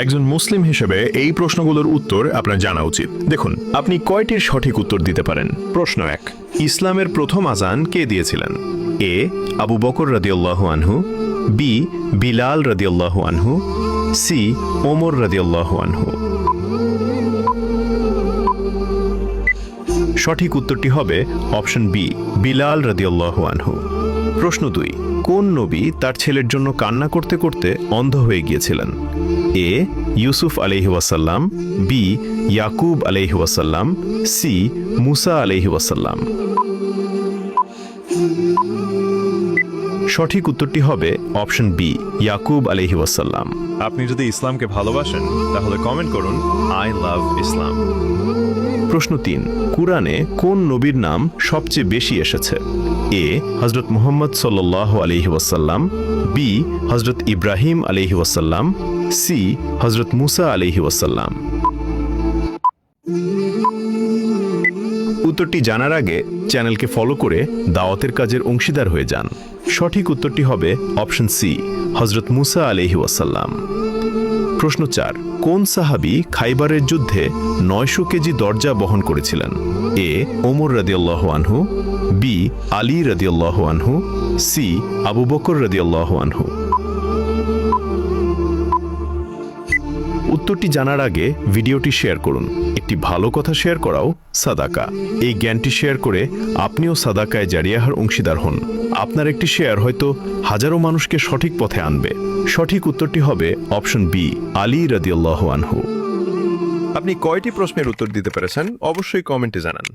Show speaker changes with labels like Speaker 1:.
Speaker 1: একজন মুসলিম হিসেবে এই প্রশ্নগুলোর উত্তর আপনার জানা উচিত। দেখুন, আপনি কয়টির সঠিক উত্তর দিতে পারেন। প্রশ্ন 1, ইসলামের প্রথম আজান কে দিয়েছিলেন? এ আবু বকর রাদিয়াল্লাহু আনহু, বি বিলাল রাদিয়াল্লাহু আনহু, সি ওমর রাদিয়াল্লাহু আনহু। সঠিক উত্তরটি হবে অপশন বি, বিলাল রাদিয়াল্লাহু আনহু। প্রশ্ন 2, কোন নবী তার ছেলের জন্য কান্না করতে করতে অন্ধ হয়ে গিয়েছিলেন? এ ইউসুফ আলাইহি ওয়াসাল্লাম, বি ইয়াকুব আলাইহি ওয়াসাল্লাম, সি মুসা আলাইহি ওয়াসাল্লাম। সঠিক উত্তরটি হবে অপশন বি, ইয়াকুব আলাইহি ওয়াসাল্লাম। আপনি যদি ইসলামকে ভালোবাসেন তাহলে কমেন্ট করুন আই লাভ ইসলাম। প্রশ্ন 3, কুরআনে কোন নবীর নাম সবচেয়ে বেশি এসেছে? এ হযরত মুহাম্মদ সাল্লাল্লাহু আলাইহি ওয়াসাল্লাম, বি হযরত ইব্রাহিম আলাইহি ওয়াসাল্লাম, সি হযরত মুসা আলাইহি ওয়াসাল্লাম। উত্তরটি জানার আগে চ্যানেলকে ফলো করে দাওয়াতের কাজের অংশীদার হয়ে যান। সঠিক উত্তরটি হবে অপশন সি, হযরত মুসা আলাইহি ওয়াসাল্লাম। প্রশ্ন 4, কোন সাহাবী খাইবারের যুদ্ধে 900 কেজি দরজা বহন করেছিলেন? এ ওমর রাদিয়াল্লাহু আনহু, বি আলী রাদিয়াল্লাহু আনহু, সি আবু বকর রাদিয়াল্লাহু আনহু। উত্তরটি জানার আগে ভিডিওটি শেয়ার করুন। একটি ভালো কথা শেয়ার করাও সাদাকা। এই জ্ঞানটি শেয়ার করে আপনিও সাদাকায় জারিয়াহার অংশীদার হন। আপনার একটি শেয়ার হয়তো হাজারো মানুষকে সঠিক পথে আনবে। সঠিক উত্তরটি হবে অপশন বি, আলী রাদিয়াল্লাহু আনহু। আপনি কয়টি প্রশ্নের উত্তর দিতে পেরেছেন অবশ্যই কমেন্টে জানান।